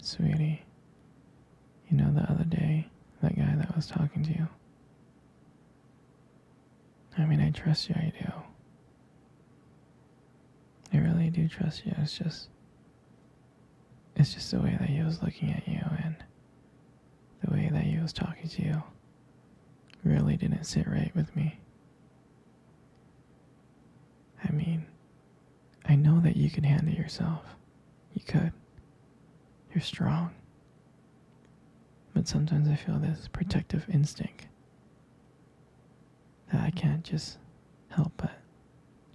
Sweetie, you know the other day, that guy that was talking to you? I mean, I trust you, I do. I really do trust you. It's just the way that he was looking at you and the way that he was talking to you really didn't sit right with me. I mean, I know that you can handle yourself. You could. You're strong. But sometimes I feel this protective instinct that I can't just help but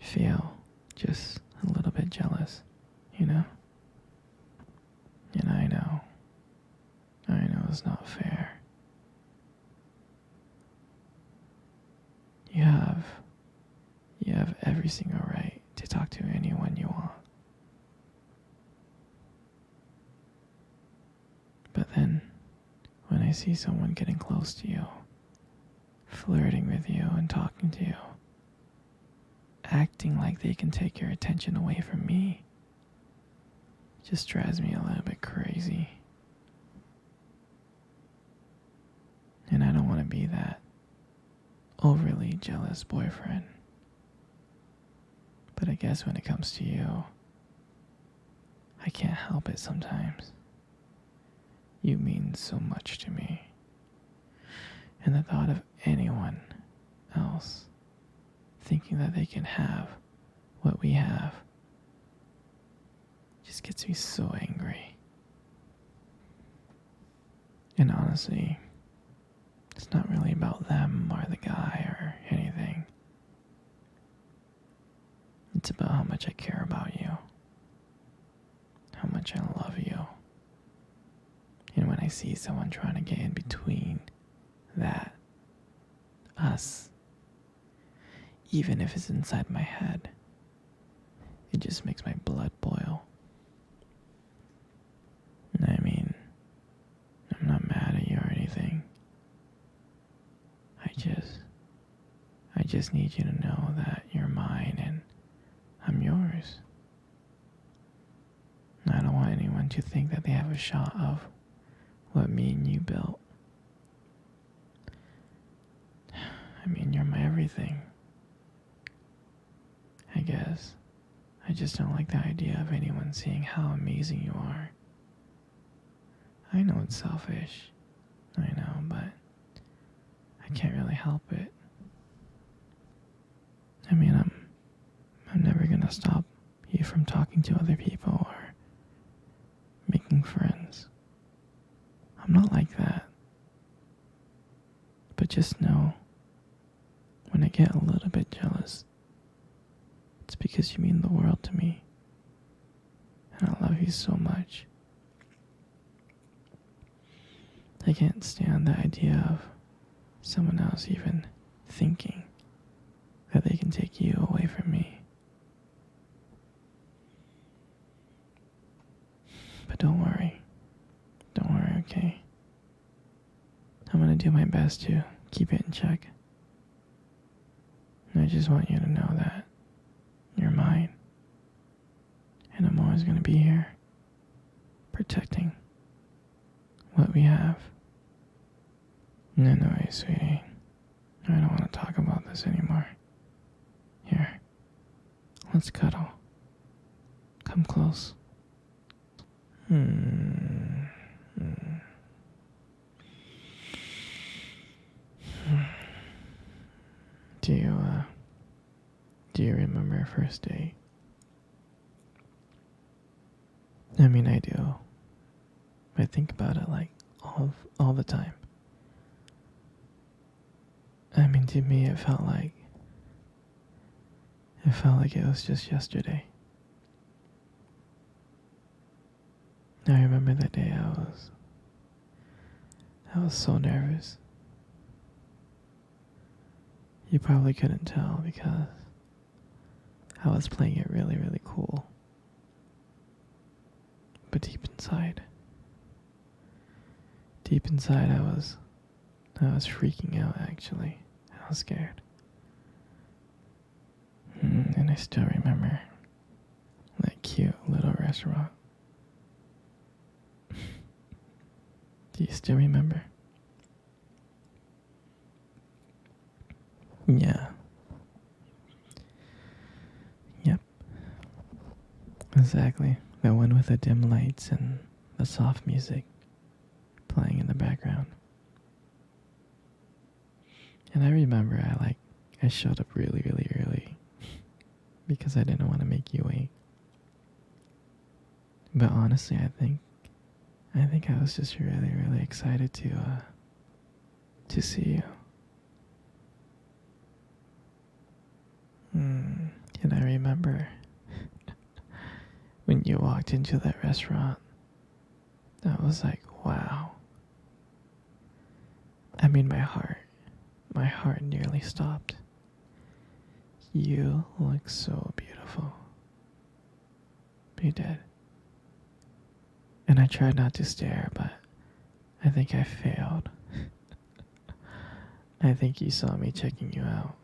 feel just a little bit jealous, you know? And I know it's not fair. You have every single right to talk to anyone you want. But then, when I see someone getting close to you, flirting with you and talking to you, acting like they can take your attention away from me, just drives me a little bit crazy. And I don't want to be that overly jealous boyfriend. But I guess when it comes to you, I can't help it sometimes. You mean so much to me. And the thought of anyone else thinking that they can have what we have just gets me so angry. And honestly, it's not really about them or the guy or anything. It's about how much I care about you, how much I love you. And when I see someone trying to get in between that, us, even if it's inside my head, it just makes my blood boil. I mean, I'm not mad at you or anything. I just need you to know that you're mine and I'm yours. I don't want anyone to think that they have a shot of what me and you built. I mean, you're my everything. I guess. I just don't like the idea of anyone seeing how amazing you are. I know it's selfish. I know, but I can't really help it. I mean, I'm never gonna stop you from talking to other people or making friends. I'm not like that. But just know, when I get a little bit jealous, it's because you mean the world to me. And I love you so much. I can't stand the idea of someone else even thinking that they can take you away from me. But don't worry, okay? I'm gonna do my best to keep it in check. And I just want you to know that you're mine. And I'm always gonna be here, protecting what we have. No, sweetie. I don't want to talk about this anymore. Here, let's cuddle. Come close. Do you remember our first date? I mean, I do. I think about it like all the time. I mean, to me, it felt like it was just yesterday. I remember that day I was so nervous. You probably couldn't tell because I was playing it really, really cool. But deep inside, I was freaking out actually. I was scared. And I still remember that cute little restaurant. Do you still remember? Yeah. Yep. Exactly. The one with the dim lights and the soft music playing in the background. And I remember I showed up really, really early because I didn't want to make you wait. But honestly, I think I was just really, really excited to see you. And I remember when you walked into that restaurant, I was like, wow. I mean, my heart nearly stopped. You look so beautiful. You did. And I tried not to stare, but I think I failed. I think you saw me checking you out.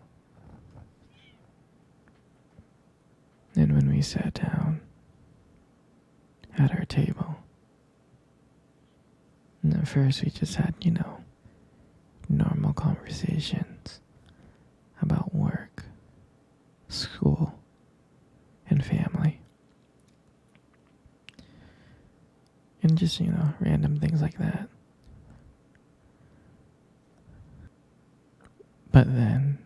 And when we sat down at our table, and at first we just had, normal conversations about work, school, and family. And just, random things like that. But then,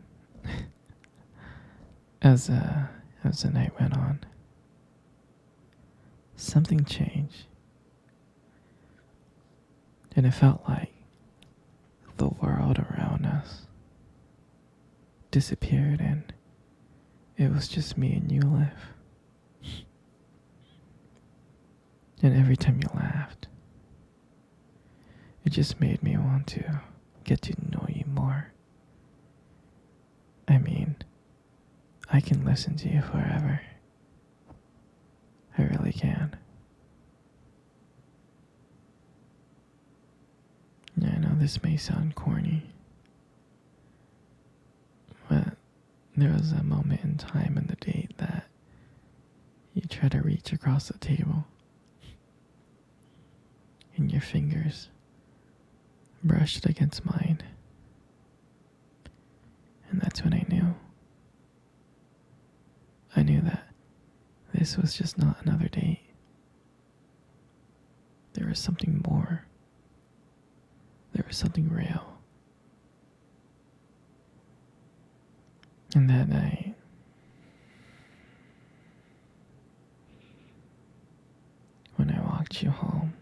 as the night went on, something changed. And it felt like the world around us disappeared and it was just me and you left. And every time you laughed, it just made me want to get to know you more. I mean, I can listen to you forever. I really can. Yeah, I know this may sound corny, but there was a moment in time in the date that you tried to reach across the table and your fingers brushed against mine. And that's when I knew. I knew that this was just not another date. There was something more. There was something real. And that night, when I walked you home,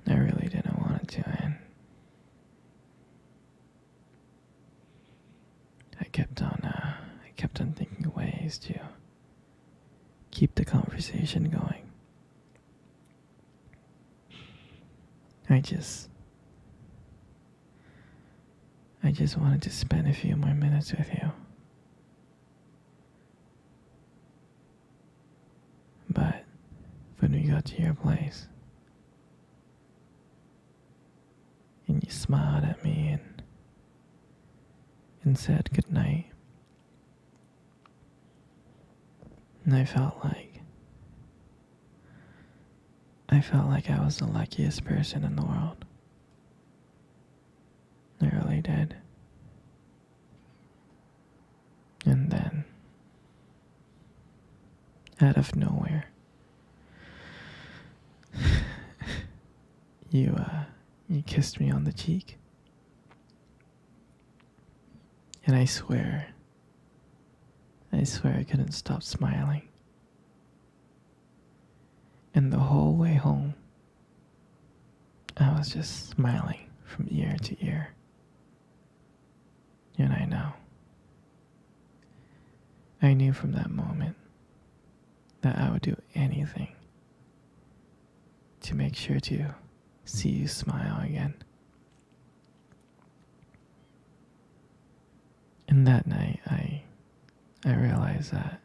I really didn't want it to end. I kept on thinking of ways to keep the conversation going. I just wanted to spend a few more minutes with you. But when we got to your place, and you smiled at me and said goodnight, and I felt like I was the luckiest person in the world. I really did. And then, out of nowhere, you kissed me on the cheek. And I swear I couldn't stop smiling. And the whole way home, I was just smiling from ear to ear. And I knew from that moment that I would do anything to make sure to see you smile again. And that night, I realized that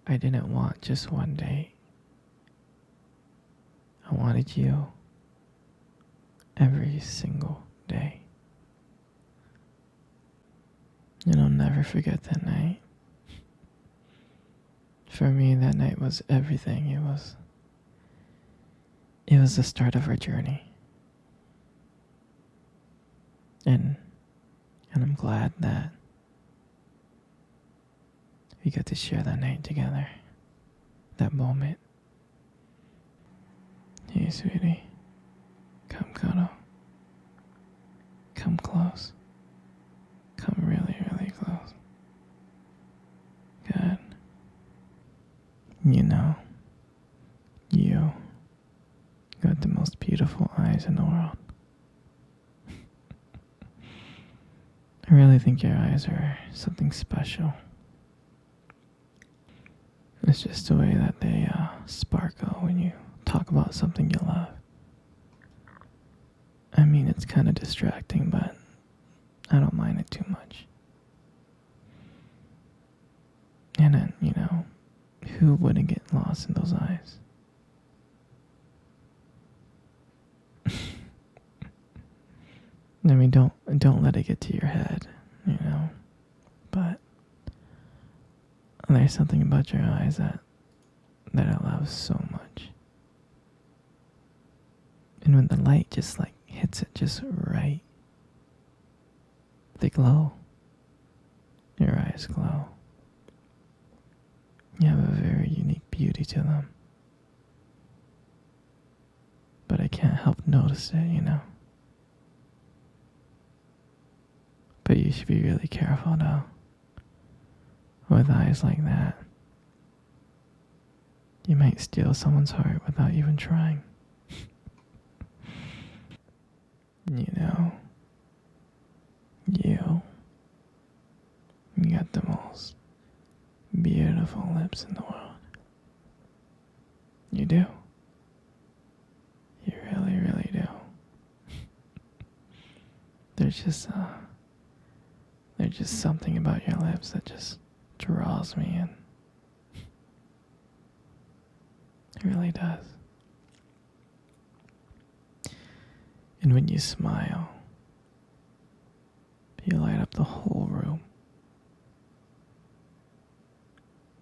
I didn't want just one date. I wanted you every single day. And I'll never forget that night. For me, that night was everything. it was the start of our journey. And I'm glad that we got to share that night together. That moment. Hey, sweetie. Come cuddle. Come close. Come really, really close. Good. You know, you got the most beautiful eyes in the world. I really think your eyes are something special. It's just the way that they sparkle when you talk about something you love. I mean, it's kind of distracting, but I don't mind it too much. And then, who wouldn't get lost in those eyes? I mean, don't let it get to your head, But there's something about your eyes that I love so much. And when the light just hits it just right, they glow. Your eyes glow. You have a very unique beauty to them. But I can't help notice it, But you should be really careful though. With eyes like that, you might steal someone's heart without even trying. You got the most beautiful lips in the world. You do. You really, really do. There's just something about your lips that just draws me in. It really does. And when you smile, you light up the whole room.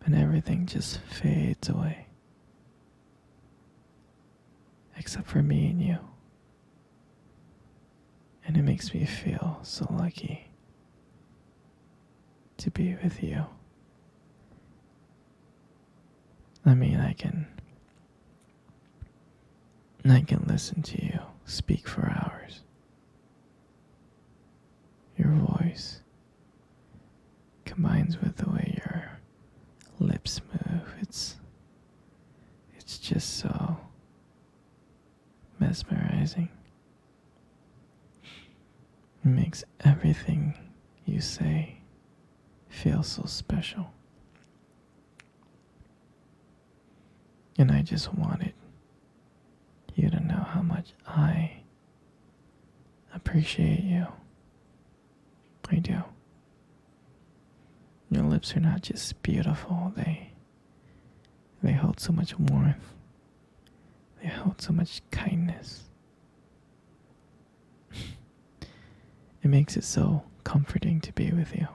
And everything just fades away. Except for me and you. And it makes me feel so lucky to be with you. I mean, I can listen to you speak for hours. Your voice combines with the way your lips move. It's just so mesmerizing. It makes everything you say feel so special. And I just wanted you to know how much I appreciate you. I do. Your lips are not just beautiful, they hold so much warmth. They hold so much kindness. It makes it so comforting to be with you.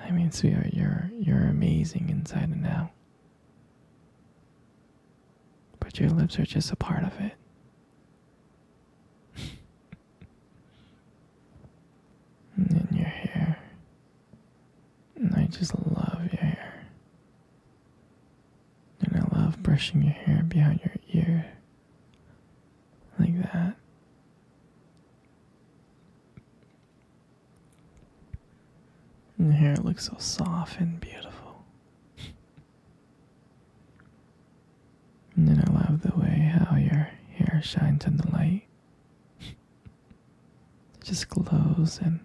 I mean, sweetheart, you're amazing inside and out. But your lips are just a part of it. And then your hair. And I just love your hair. And I love brushing your hair behind your ear. Like that. And your hair looks so soft and beautiful. And then I love the way how your hair shines in the light. It just glows and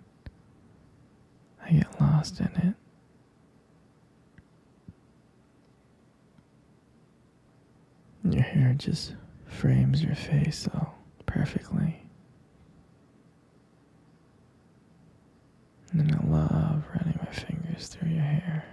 I get lost in it. Your hair just frames your face so perfectly. And then I love running my fingers through your hair.